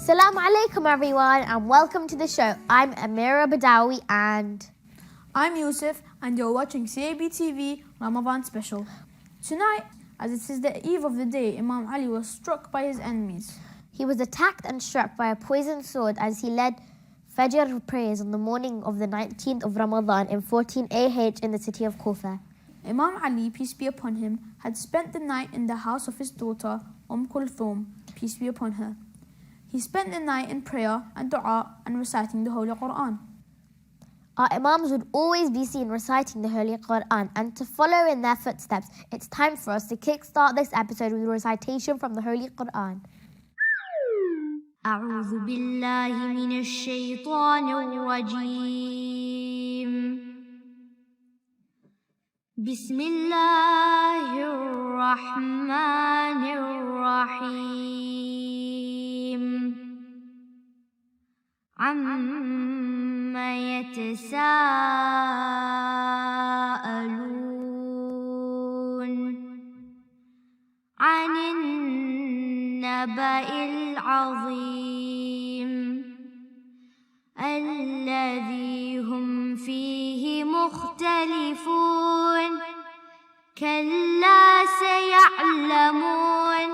Assalamu alaikum everyone and welcome to the show. I'm Amira Badawi and I'm Yusuf and you're watching CABTV Ramadan special. Tonight, as it is the eve of the day, Imam Ali was struck by his enemies. he was attacked and struck by a poisoned sword as he led Fajr prayers on the morning of the 19th of Ramadan in 14 AH in the city of Kufa. Imam Ali, peace be upon him, had spent the night in the house of his daughter Kulthum, peace be upon her. He spent the night in prayer and dua and reciting the Holy Quran. Our Imams would always be seen reciting the Holy Quran, and to follow in their footsteps, it's time for us to kickstart this episode with a recitation from the Holy Quran. أعوذ بالله من الشيطان الرجيم بسم الله الرحمن الرحيم عما يتساءلون عن النبأ العظيم الذي هم فيه مختلفون كلا سيعلمون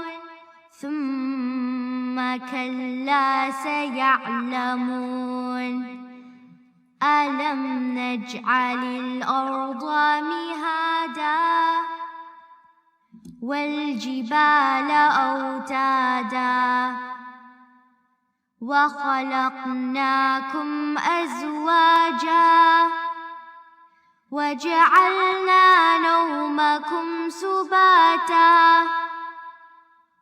ثم كلا سيعلمون ألم نجعل الأرض مهادا والجبال أوتادا وخلقناكم أزواجا وجعلنا نومكم سباتا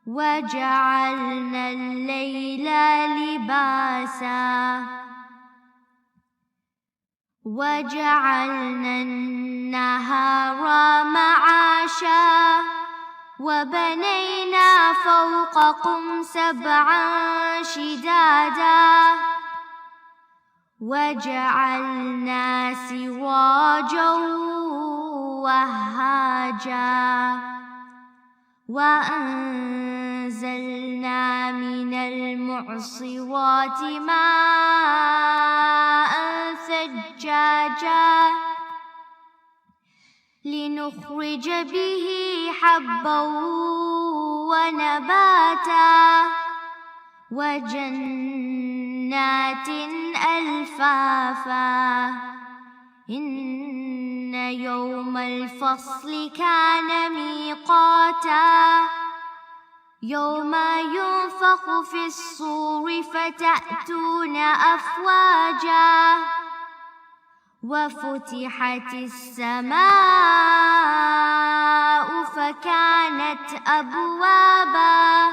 وجعلنا الليل لباسا وجعلنا النهار معاشا وبنينا فوقكم سبعا شدادا وجعلنا سراجا وهاجا وأنزلنا من المعصرات ماء ثجاجا لنخرج به حبا ونباتا وجنات ألفافا إن يوم الفصل كان ميقاتا يوم ينفخ في الصور فتأتون أفواجا وفتحت السماء فكانت أبوابا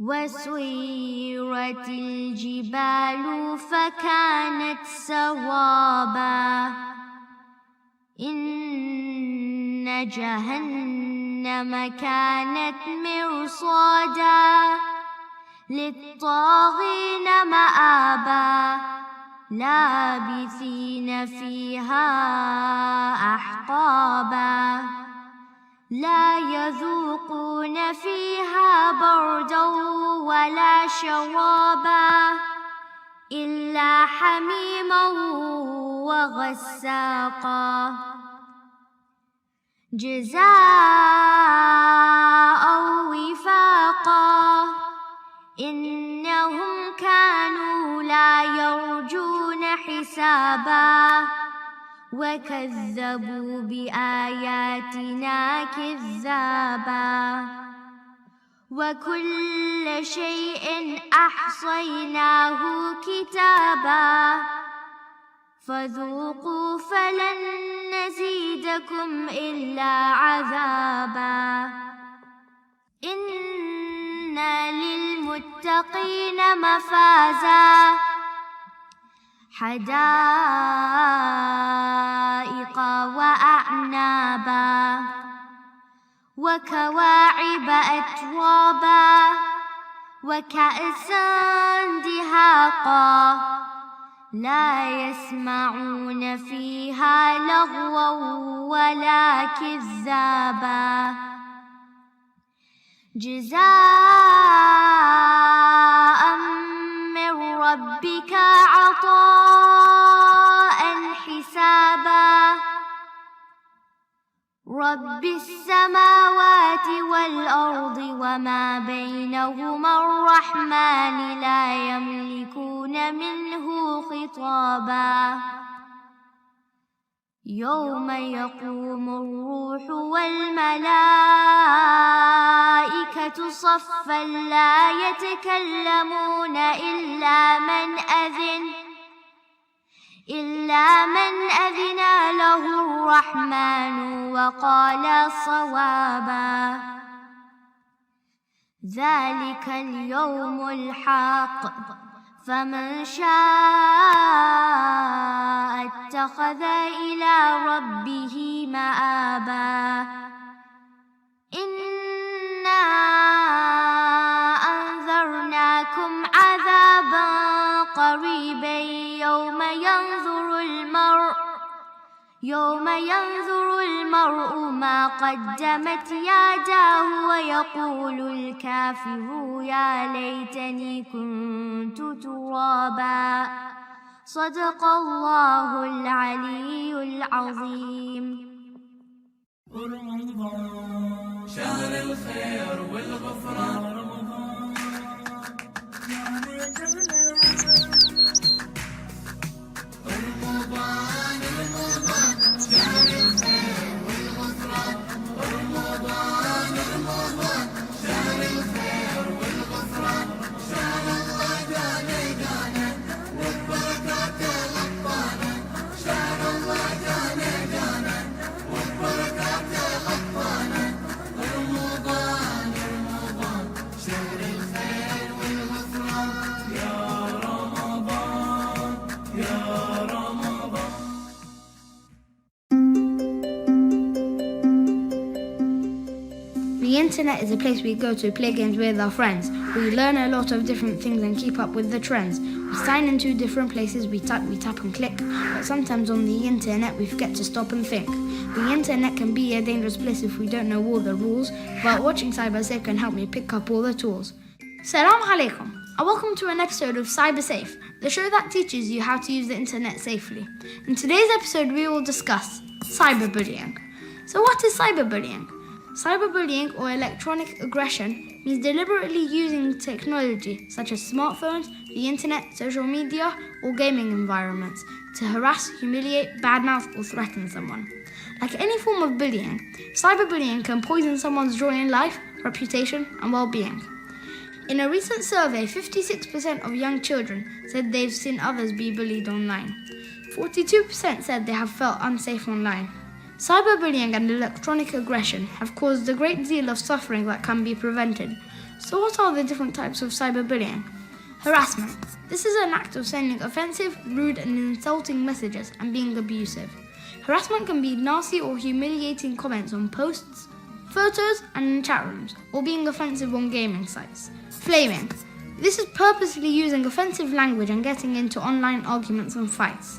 وسيرت الجبال فكانت سرابا إن جهنم كانت مرصادا للطاغين مآبا لابثين فيها أحقابا لا يذوقون فيها بردا ولا شرابا إلا حميما وغساقا جزاء وفاقا إنهم كانوا لا يرجون حسابا وكذبوا بآياتنا كذابا وكل شيء أحصيناه كتابا فذوقوا فلن نزيدكم إلا عذابا إن للمتقين مفازا حدائق وأعنابا وكواعب أترابا وكأسا دهاقا لا يسمعون فيها لغوا ولا كذابا جزاء من ربك عطاء حسابا رب السماوات والأرض وما بينهما الرحمن لا يملكون منه خطابا يوم يقوم الروح والملائكة صفا لا يتكلمون إلا من أذن له الرحمن وقال صوابا ذلك اليوم الحق فمن شاء اتخذ إلى ربه مآبا إنا أنذرناكم عذابا قريبا يوم ينظر المرء ما قدمت يداه ويقول الكافر يا ليتني كنت ترابا صدق الله العلي العظيم. شهر الخير والغفران The internet is a place we go to play games with our friends. We learn a lot of different things and keep up with the trends. We sign into different places, we tap and click, but sometimes on the internet we forget to stop and think. The internet can be a dangerous place if we don't know all the rules, but watching CyberSafe can help me pick up all the tools. Salam alaikum, and welcome to an episode of CyberSafe, the show that teaches you how to use the internet safely. In today's episode we will discuss cyberbullying. So what is cyberbullying? Cyberbullying, or electronic aggression, means deliberately using technology such as smartphones, the internet, social media, or gaming environments to harass, humiliate, badmouth, or threaten someone. Like any form of bullying, cyberbullying can poison someone's joy in life, reputation, and well-being. In a recent survey, 56% of young children said they've seen others be bullied online. 42% said they have felt unsafe online. Cyberbullying and electronic aggression have caused a great deal of suffering that can be prevented. So what are the different types of cyberbullying? Harassment. This is an act of sending offensive, rude and insulting messages and being abusive. Harassment can be nasty or humiliating comments on posts, photos and in chat rooms, or being offensive on gaming sites. Flaming. This is purposely using offensive language and getting into online arguments and fights.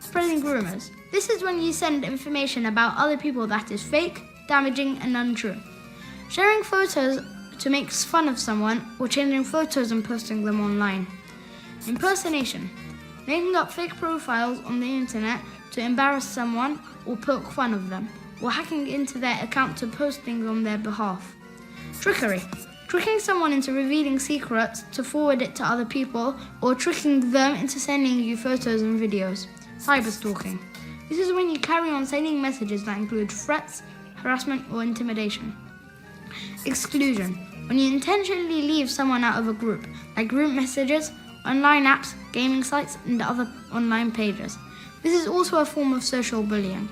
Spreading rumors. This is when you send information about other people that is fake, damaging and untrue. Sharing photos to make fun of someone or changing photos and posting them online. Impersonation. Making up fake profiles on the internet to embarrass someone or poke fun of them, or hacking into their account to post things on their behalf. Trickery. Tricking someone into revealing secrets to forward it to other people, or tricking them into sending you photos and videos. Cyberstalking. This is when you carry on sending messages that include threats, harassment, or intimidation. Exclusion. When you intentionally leave someone out of a group, like group messages, online apps, gaming sites, and other online pages. This is also a form of social bullying.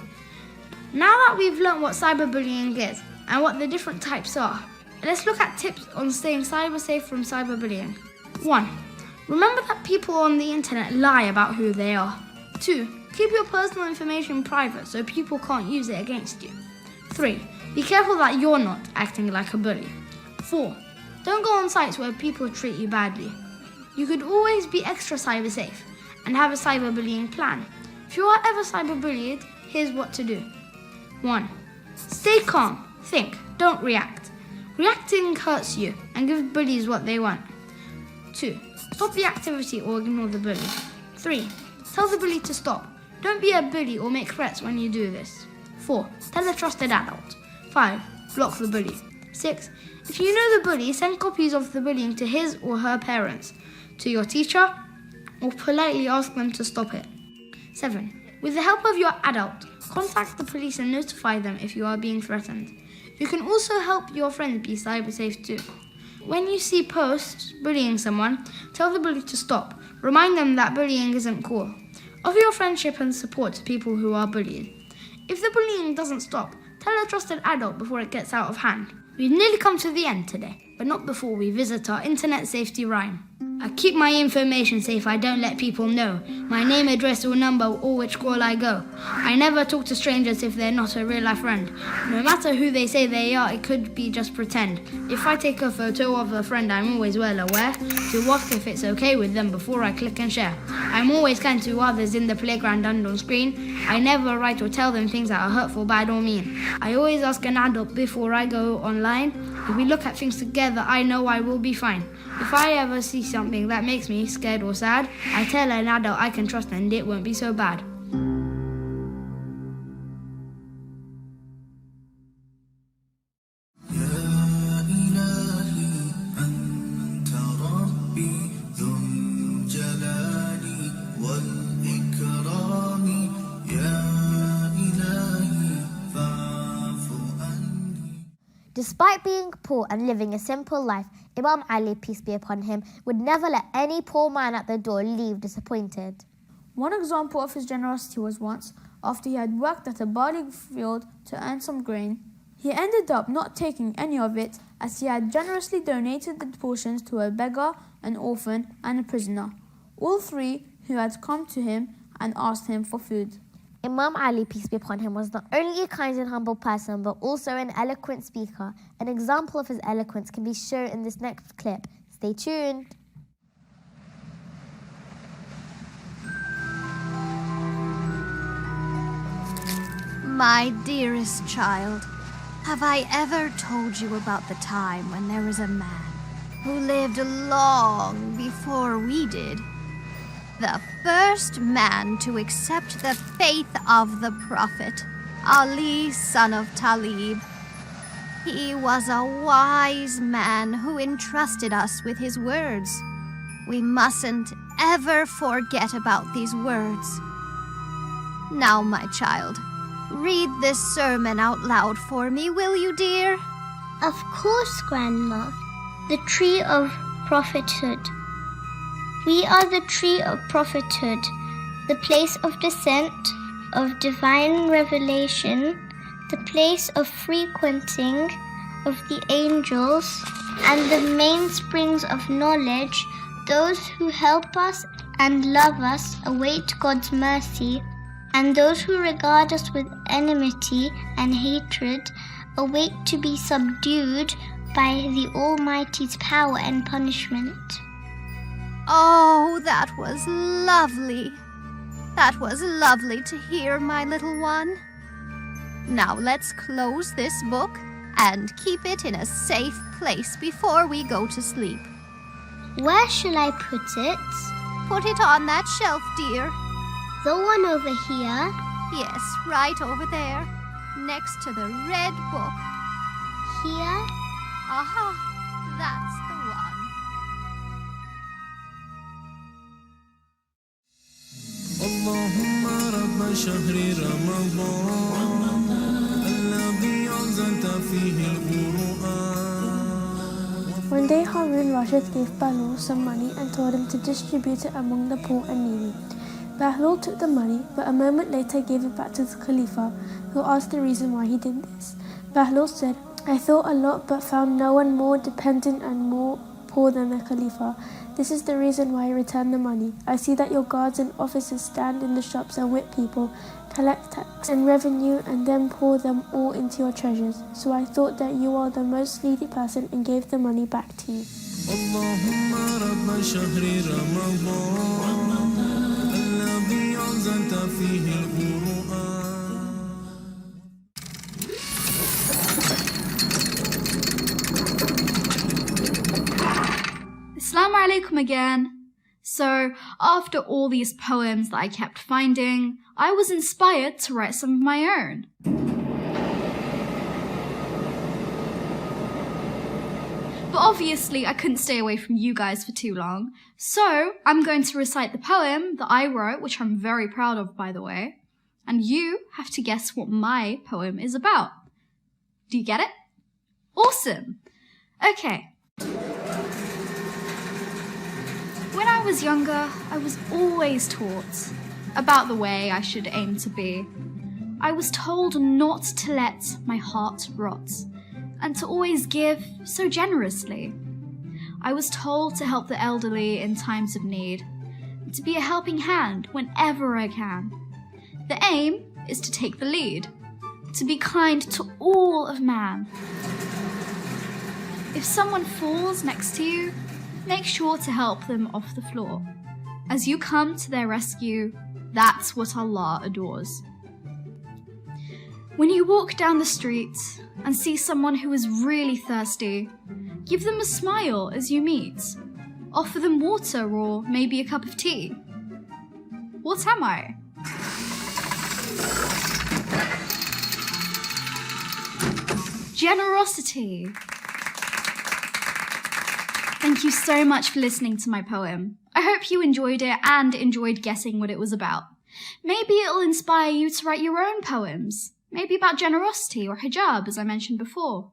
Now that we've learned what cyberbullying is and what the different types are, let's look at tips on staying cyber-safe from cyberbullying. 1. Remember that people on the internet lie about who they are. 2. Keep your personal information private so people can't use it against you. 3. Be careful that you're not acting like a bully. 4. Don't go on sites where people treat you badly. You could always be extra cyber safe and have a cyberbullying plan. If you are ever cyberbullied, here's what to do. 1. Stay calm. Think. Don't react. Reacting hurts you and gives bullies what they want. 2. Stop the activity or ignore the bully. 3. Tell the bully to stop. Don't be a bully or make threats when you do this. 4. Tell a trusted adult. 5. Block the bully. 6. If you know the bully, send copies of the bullying to his or her parents, to your teacher, or politely ask them to stop it. 7. With the help of your adult, contact the police and notify them if you are being threatened. You can also help your friends be cyber safe too. When you see posts bullying someone, tell the bully to stop. Remind them that bullying isn't cool. Offer your friendship and support to people who are bullied. If the bullying doesn't stop, tell a trusted adult before it gets out of hand. We've nearly come to the end today, but not before we visit our internet safety rhyme. I keep my information safe, I don't let people know my name, address or number or which call I go. I never talk to strangers if they're not a real life friend. No matter who they say they are, it could be just pretend. If I take a photo of a friend, I'm always well aware to ask if it's okay with them before I click and share. I'm always kind to others in the playground and on screen. I never write or tell them things that are hurtful, bad or mean. I always ask an adult before I go online. If we look at things together, I know I will be fine. If I ever see something that makes me scared or sad, I tell an adult I can trust and it won't be so bad. Despite being poor and living a simple life, Imam Ali, peace be upon him, would never let any poor man at the door leave disappointed. One example of his generosity was once, after he had worked at a barley field to earn some grain, he ended up not taking any of it as he had generously donated the portions to a beggar, an orphan and a prisoner, all three who had come to him and asked him for food. Imam Ali, peace be upon him, was not only a kind and humble person but also an eloquent speaker. An example of his eloquence can be shown in this next clip. Stay tuned. My dearest child, have I ever told you about the time when there was a man who lived long before we did? The first man to accept the faith of the Prophet, Ali, son of Talib. He was a wise man who entrusted us with his words. We mustn't ever forget about these words. Now, my child, read this sermon out loud for me, will you, dear? Of course, Grandma. The tree of prophethood. We are the tree of prophethood, the place of descent of divine revelation, the place of frequenting of the angels, and the mainsprings of knowledge. Those who help us and love us await God's mercy, and those who regard us with enmity and hatred await to be subdued by the Almighty's power and punishment. Oh, that was lovely. That was lovely to hear, my little one. Now let's close this book and keep it in a safe place before we go to sleep. Where shall I put it? Put it on that shelf, dear. The one over here? Yes, right over there, next to the red book. Here? Aha, that's the one. اللهم رب شهر رمضان الذي أنزلت فيه القرآن. One day Harun Rashid gave Bahlul some money and told him to distribute it among the poor and needy. Bahlul took the money, but a moment later gave it back to the Khalifa, who asked the reason why he did this. Bahlul said, I thought a lot but found no one more dependent and more poor than the Khalifa. This is the reason why I returned the money. I see that your guards and officers stand in the shops and whip people, collect tax and revenue, and then pour them all into your treasures. So I thought that you are the most needy person and gave the money back to you. اللهم رب شهر رمضان الذي أنزلت فيه القرآن. Assalamu alaikum again. So, after all these poems that I kept finding, I was inspired to write some of my own. But obviously, I couldn't stay away from you guys for too long, so I'm going to recite the poem that I wrote, which I'm very proud of, by the way, and you have to guess what my poem is about. Do you get it? Awesome! Okay. When I was younger, I was always taught about the way I should aim to be. I was told not to let my heart rot, and to always give so generously. I was told to help the elderly in times of need, and to be a helping hand whenever I can. The aim is to take the lead, to be kind to all of man. If someone falls next to you, make sure to help them off the floor. As you come to their rescue, that's what Allah adores. When you walk down the street and see someone who is really thirsty, give them a smile as you meet. Offer them water or maybe a cup of tea. What am I? Generosity. Thank you so much for listening to my poem. I hope you enjoyed it and enjoyed guessing what it was about. Maybe it'll inspire you to write your own poems. Maybe about generosity or hijab, as I mentioned before.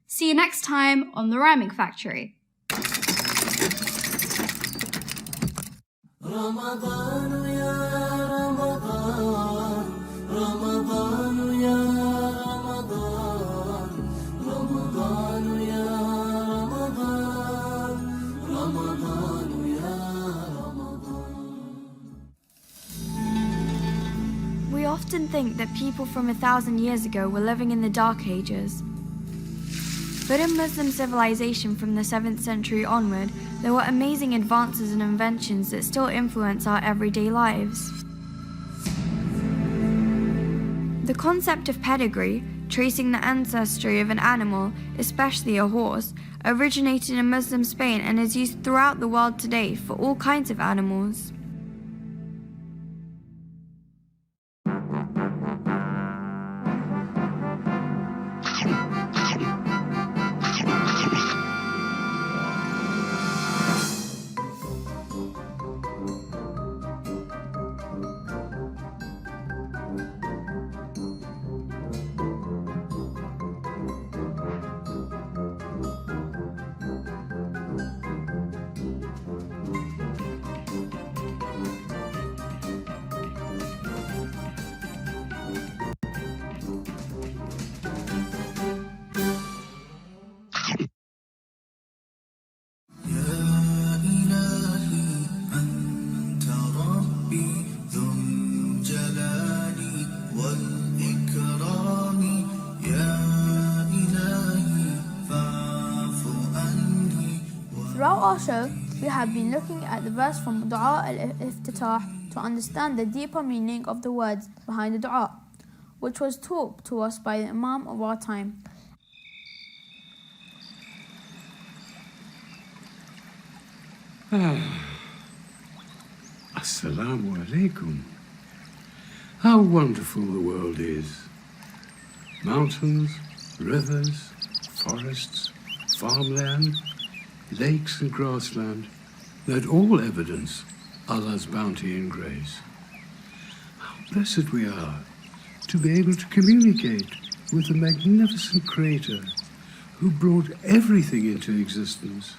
See you next time on The Rhyming Factory. Ramadhan ya Ramadhan, Ramadhan ya Ramadhan, Ramadhan ya Ramadhan, Ramadhan ya Ramadhan. We often think that people from 1,000 years ago were living in the Dark Ages. But in Muslim civilization from the 7th century onward, there were amazing advances and inventions that still influence our everyday lives. The concept of pedigree, tracing the ancestry of an animal, especially a horse, originated in Muslim Spain and is used throughout the world today for all kinds of animals. Throughout our show, we have been looking at the verse from Dua al-Iftitah to understand the deeper meaning of the words behind the dua, which was taught to us by the Imam of our time. Assalamu alaikum. How wonderful the world is. Mountains, rivers, forests, farmland, lakes and grassland, that all evidence Allah's bounty and grace. How blessed we are to be able to communicate with the magnificent Creator who brought everything into existence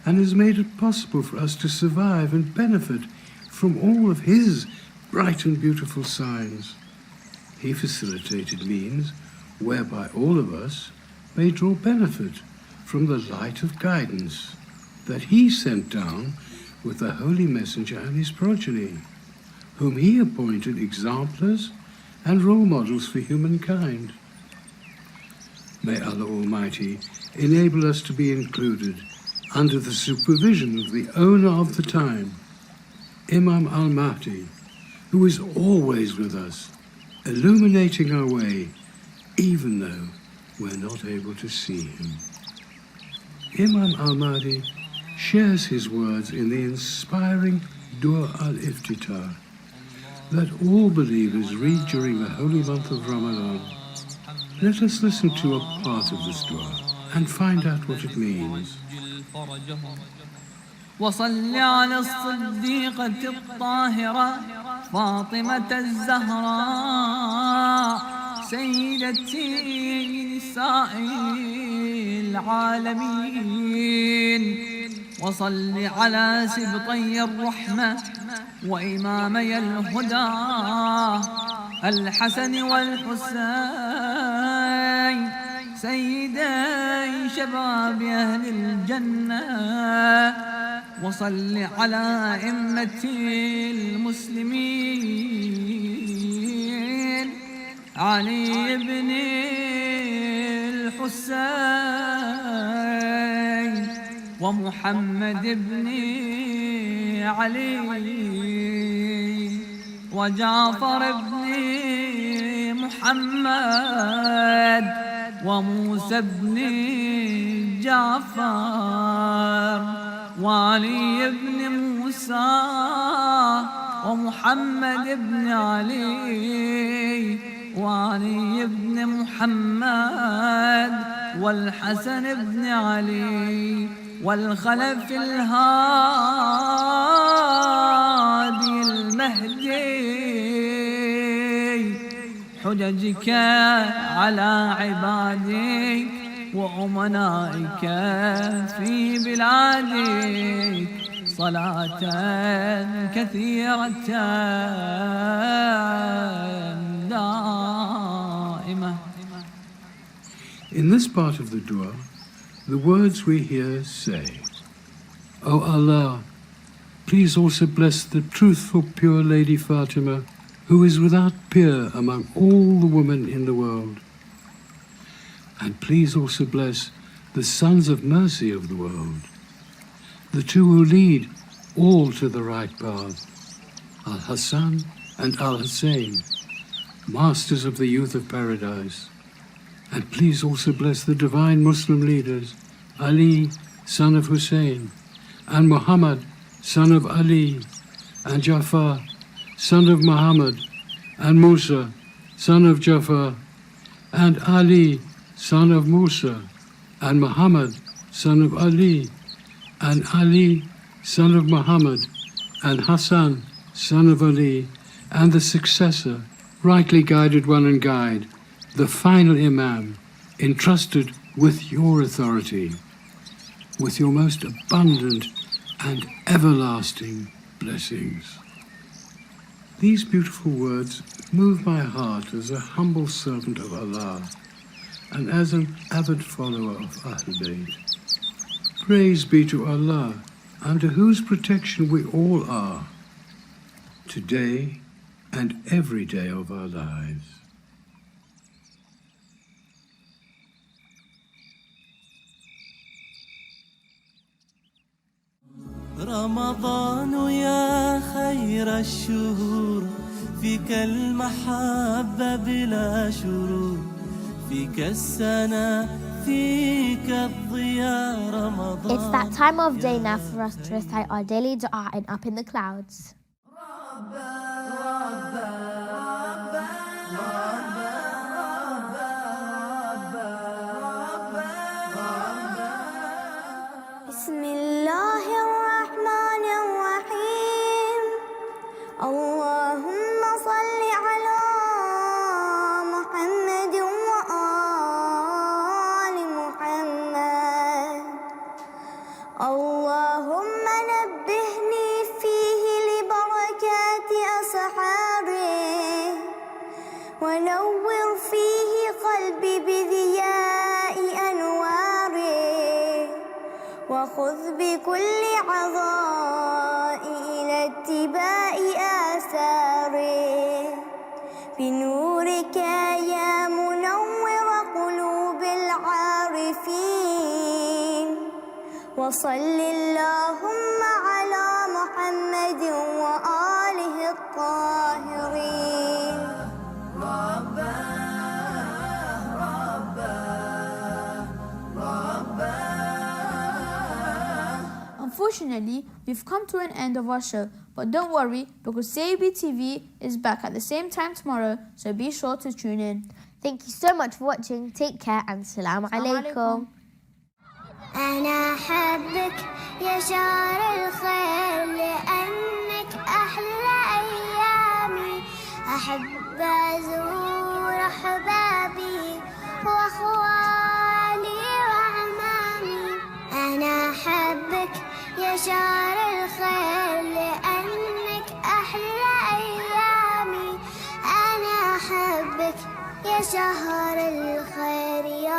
and has made it possible for us to survive and benefit from all of His bright and beautiful signs. He facilitated means whereby all of us may draw benefit from the light of guidance that He sent down with the Holy Messenger and his progeny, whom He appointed exemplars and role models for humankind. May Allah Almighty enable us to be included under the supervision of the owner of the time, Imam al-Mahdi, who is always with us, illuminating our way, even though we're not able to see him. Imam al-Mahdi shares his words in the inspiring Dua al-Iftitah that all believers read during the holy month of Ramadan. Let us listen to a part of this dua and find out what it means. وصل على الصديقة الطاهرة فاطمة الزهراء سيدتي نساء العالمين وصل على سبطي الرحمة وإمامي الهدى الحسن والحسين سيدي شباب أهل الجنة وصل على أئمة المسلمين علي بن الحسين ومحمد بن علي وجعفر بن محمد وموسى بن جعفر وعلي بن موسى ومحمد بن علي وعلي بن محمد والحسن بن علي والخلف الهادي المهدي حججك على عبادك وأمنائك في بلادك صلاة كثيرة دائمة. In this part of the dua, the words we hear say, O Allah, please also bless the truthful pure Lady Fatima, who is without peer among all the women in the world. And please also bless the sons of mercy of the world, the two who lead all to the right path, Al-Hassan and Al-Hussein, masters of the youth of paradise. And please also bless the divine Muslim leaders, Ali, son of Hussein, and Muhammad, son of Ali, and Jafar, son of Muhammad, and Musa, son of Jafar, and Ali, son of Musa, and Muhammad, son of Ali, and Ali, son of Muhammad, and Hassan, son of Ali, and the successor, rightly guided one and guide, the final Imam, entrusted with your authority, with your most abundant and everlasting blessings. These beautiful words move my heart as a humble servant of Allah and as an avid follower of Ahlul Bayt. Praise be to Allah, under whose protection we all are, today and every day of our lives. رمضان يا خير الشهور فيك المحبة بلا شرور فيك السنة فيك الضياء رمضان. It's that time of day now for us to recite our daily dua in Up in the Clouds. بسم الله الرحمن الرحيم اللهم صل على محمد وآل محمد اللهم نبهني فيه لبركات أسحاره ونور فيه قلبي بضياء أنواره وخذ بكل عضاء إلى اتباع آثاره بنورك يا منور قلوب العارفين وصل اللهم على محمد وآله الطاهرين. I'm Unfortunately, we've come to an end of our show, but don't worry because CABTV is back at the same time tomorrow, so be sure to tune in. Thank you so much for watching. Take care and Assalamu alaikum. أنا أحبك يا شهر الخير لأنك أحلى أيامي أحب أزور أحبابي وأخوالي وعمامي أنا أحبك يا شهر الخير لأنك أحلى أيامي أنا أحبك يا شهر الخير يا